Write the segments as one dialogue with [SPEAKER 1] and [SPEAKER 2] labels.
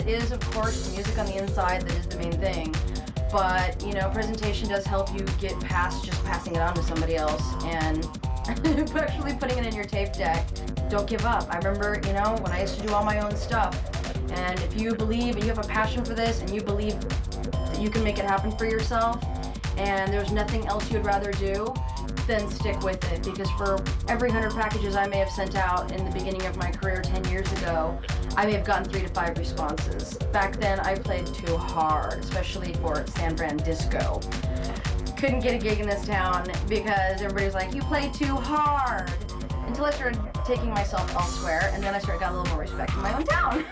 [SPEAKER 1] It is, of course, music on the inside that is the main thing. But, you know, presentation does help you get past just passing it on to somebody else and actually putting it in your tape deck. Don't give up. I remember, you know, when I used to do all my own stuff. And if you believe and you have a passion for this and you believe that you can make it happen for yourself and there's nothing else you'd rather do, then stick with it. Because for every 100 packages I may have sent out in the beginning of my career 10 years ago, I may have gotten 3 to 5 responses. Back then, I played too hard, especially for San Francisco. Couldn't get a gig in this town because everybody's like, you play too hard. Until I started taking myself elsewhere, and then I got a little more respect in my own town.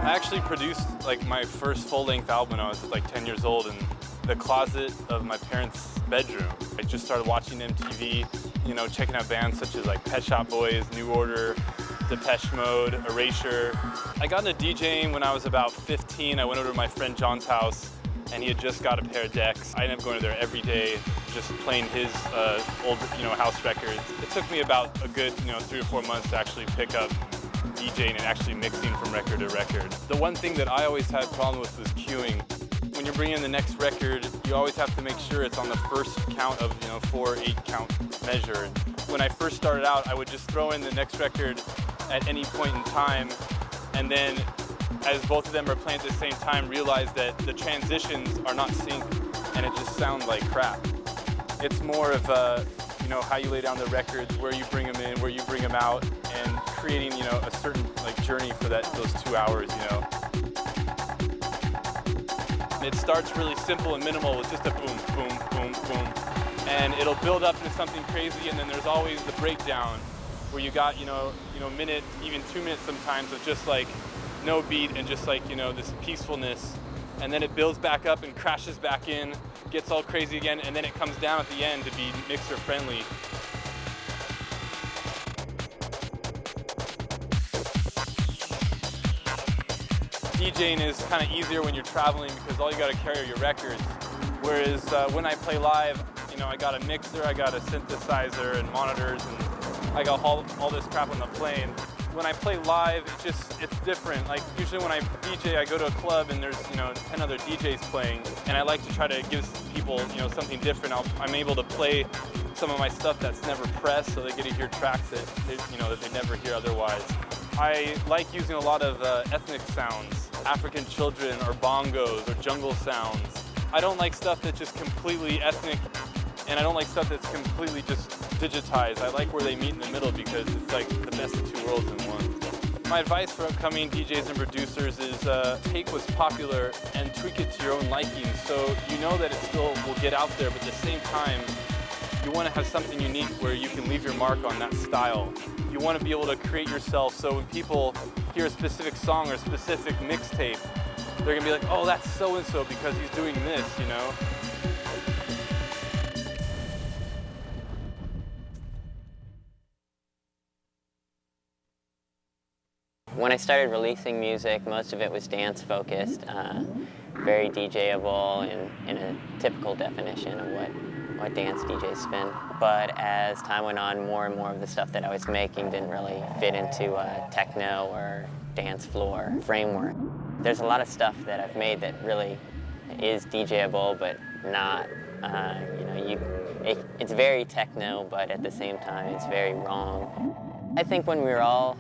[SPEAKER 2] I actually produced like my first full-length album when I was like 10 years old in the closet of my parents' bedroom. I just started watching MTV, you know, checking out bands such as like Pet Shop Boys, New Order, Depeche Mode, Erasure. I got into DJing when I was about 15. I went over to my friend John's house and he had just got a pair of decks. I ended up going there every day, just playing his old, you know, house records. It took me about a good, you know, 3 or 4 months to actually pick up DJing and actually mixing from record to record. The one thing that I always had a problem with was queuing. When you're bringing in the next record, you always have to make sure it's on the first count of, you know, 4 or 8 count measure. When I first started out, I would just throw in the next record at any point in time, and then as both of them are playing at the same time, realize that the transitions are not synced and it just sounds like crap. It's more of you know, how you lay down the records, where you bring them in, where you bring them out, and creating, you know, a certain like journey for those 2 hours, you know. It starts really simple and minimal with just a boom, boom, boom, boom, and it'll build up into something crazy, and then there's always the breakdown where you got, you know, minute, even 2 minutes sometimes of just like no beat and just like, you know, this peacefulness, and then it builds back up and crashes back in, gets all crazy again, and then it comes down at the end to be mixer friendly. DJing is kind of easier when you're traveling because all you got to carry are your records. Whereas when I play live, you know, I got a mixer, I got a synthesizer and monitors, and I got all this crap on the plane. When I play live, it's different. Like usually when I DJ, I go to a club and there's, you know, 10 other DJs playing, and I like to try to give people, you know, something different. I'm able to play some of my stuff that's never pressed, so they get to hear tracks that they never hear otherwise. I like using a lot of ethnic sounds, African children or bongos or jungle sounds. I don't like stuff that's just completely ethnic, and I don't like stuff that's completely just digitized. I like where they meet in the middle because it's like the best of 2 worlds in one. My advice for upcoming DJs and producers is take what's popular and tweak it to your own liking, so you know that it still will get out there, but at the same time, you want to have something unique where you can leave your mark on that style. You want to be able to create yourself so when people hear a specific song or a specific mixtape, they're going to be like, oh, that's so-and-so because he's doing this, you know?
[SPEAKER 3] When I started releasing music, most of it was dance-focused, very DJable in a typical definition of what dance DJs spin. But as time went on, more and more of the stuff that I was making didn't really fit into a techno or dance floor framework. There's a lot of stuff that I've made that really is DJable, but not, it's very techno, but at the same time, it's very wrong. I think when we were all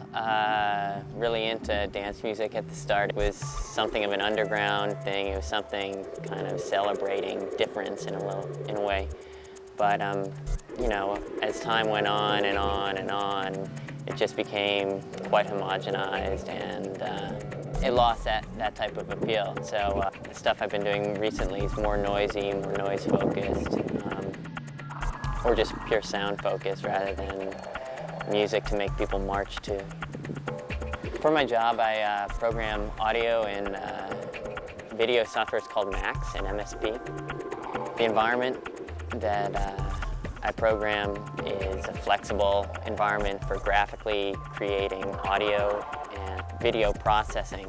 [SPEAKER 3] really into dance music at the start, it was something of an underground thing. It was something kind of celebrating difference in a way. But you know, as time went on and on and on, it just became quite homogenized, and it lost that type of appeal. So the stuff I've been doing recently is more noisy, more noise-focused, or just pure sound-focused rather than music to make people march to. For my job, I program audio and video software. It's called Max and MSP. The environment that program is a flexible environment for graphically creating audio and video processing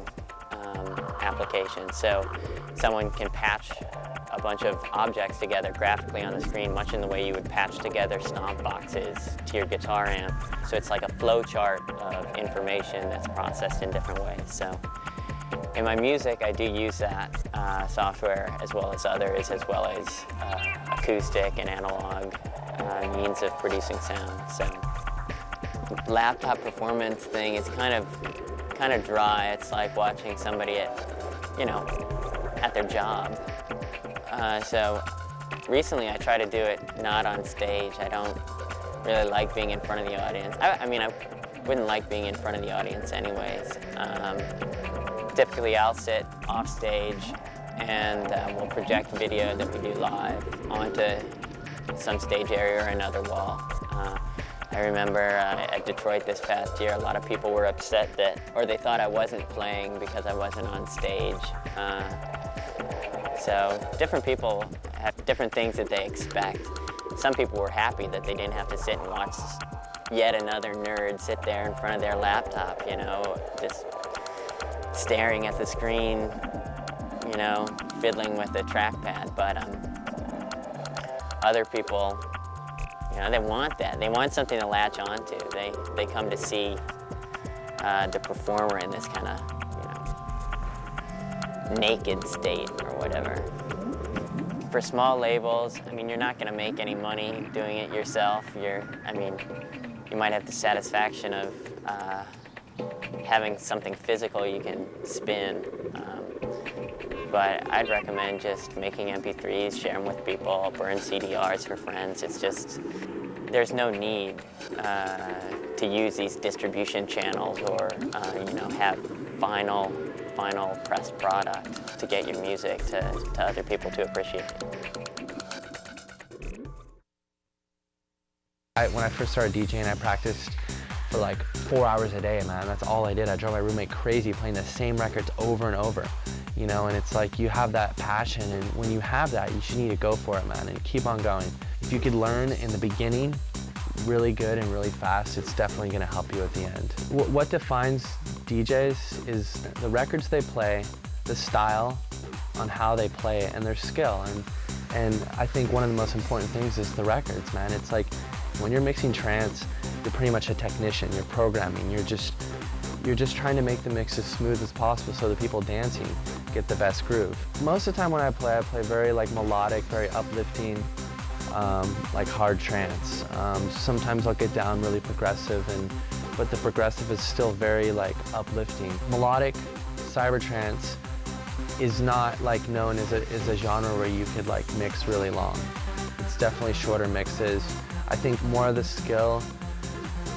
[SPEAKER 3] applications. So someone can patch a bunch of objects together graphically on the screen, much in the way you would patch together stomp boxes to your guitar amp. So it's like a flow chart of information that's processed in different ways. So in my music, I do use that software as well as others, as well as acoustic and analog means of producing sound. So laptop performance thing is kind of dry. It's like watching somebody at their job. So recently I try to do it not on stage. I don't really like being in front of the audience. I mean, I wouldn't like being in front of the audience anyways. Typically I'll sit off stage and we'll project video that we do live onto some stage area or another wall. I remember at Detroit this past year, a lot of people were upset or they thought I wasn't playing because I wasn't on stage. So different people have different things that they expect. Some people were happy that they didn't have to sit and watch yet another nerd sit there in front of their laptop, just staring at the screen, fiddling with the trackpad. But other people, they want that. They want something to latch onto. They come to see the performer in this kind of, naked state or whatever. For small labels, I mean, you're not going to make any money doing it yourself. You might have the satisfaction of having something physical you can spin. But I'd recommend just making MP3s, share them with people, burn CDRs for friends. It's just, there's no need to use these distribution channels or, have final pressed product to get your music to other people to appreciate.
[SPEAKER 4] When I first started DJing, I practiced for like 4 hours a day, man. That's all I did. I drove my roommate crazy playing the same records over and over, and it's like you have that passion, and when you have that, you should need to go for it, man, and keep on going. If you could learn in the beginning really good and really fast, it's definitely going to help you at the end. What defines DJs is the records they play, the style on how they play it, and their skill. And I think one of the most important things is the records, man. It's like when you're mixing trance, you're pretty much a technician. You're programming. You're just trying to make the mix as smooth as possible so the people dancing get the best groove. Most of the time when I play very like melodic, very uplifting, like hard trance. Sometimes I'll get down really progressive, but the progressive is still very like uplifting. Melodic cyber trance is not like known as a genre where you could like mix really long. It's definitely shorter mixes. I think more of the skill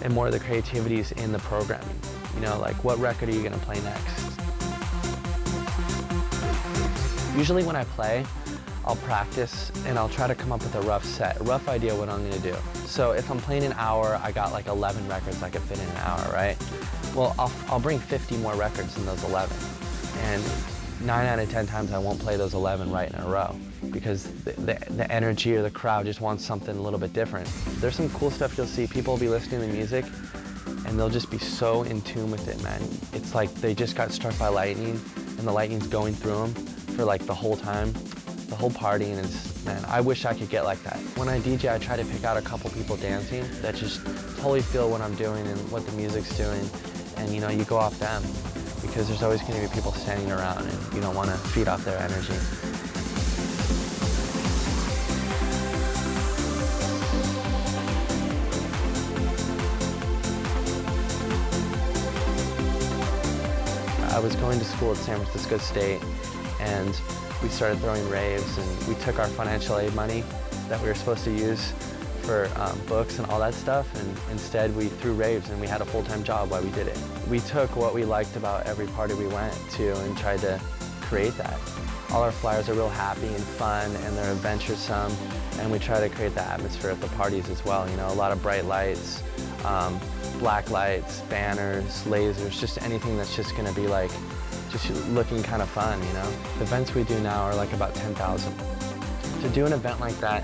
[SPEAKER 4] and more of the creativity is in the programming. Like what record are you gonna play next? Usually when I play, I'll practice and I'll try to come up with a rough set, a rough idea what I'm gonna do. So if I'm playing an hour, I got like 11 records I could fit in an hour, right? Well, I'll bring 50 more records than those 11. And 9 out of 10 times I won't play those 11 right in a row because the energy or the crowd just wants something a little bit different. There's some cool stuff you'll see. People will be listening to music and they'll just be so in tune with it, man. It's like they just got struck by lightning and the lightning's going through them for like the whole time, the whole party, and man, I wish I could get like that. When I DJ, I try to pick out a couple people dancing that just totally feel what I'm doing and what the music's doing, and you go off them because there's always going to be people standing around and you don't want to feed off their energy. I was going to school at San Francisco State, and we started throwing raves, and we took our financial aid money that we were supposed to use for books and all that stuff, and instead we threw raves and we had a full-time job while we did it. We took what we liked about every party we went to and tried to create that. All our flyers are real happy and fun, and they're adventuresome, and we try to create that atmosphere at the parties as well. A lot of bright lights, black lights, banners, lasers, just anything that's just going to be like just looking kind of fun, The events we do now are like about 10,000. To do an event like that,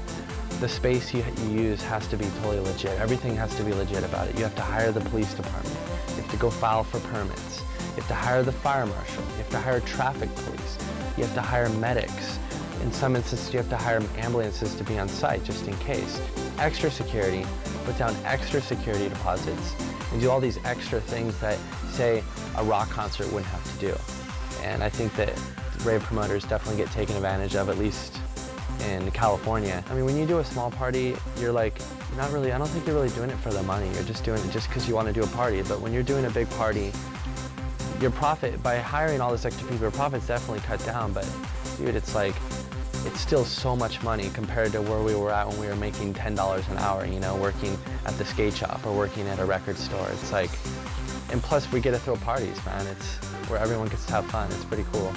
[SPEAKER 4] The space you use has to be totally legit. Everything has to be legit about it. You have to hire the police department. You have to go file for permits. You have to hire the fire marshal. You have to hire traffic police. You have to hire medics. In some instances, you have to hire ambulances to be on site just in case. Extra security, put down extra security deposits, and do all these extra things that, say, a rock concert wouldn't have to do. And I think that rave promoters definitely get taken advantage of, at least in California. I mean, when you do a small party, you're like, not really, I don't think you're really doing it for the money. You're just doing it just because you want to do a party. But when you're doing a big party, your profit, by hiring all this extra people, your profit's definitely cut down. But dude, it's like, it's still so much money compared to where we were at when we were making $10 an hour, you know, working at the skate shop or working at a record store. It's like, and plus we get to throw parties, man. It's where everyone gets to have fun. It's pretty cool.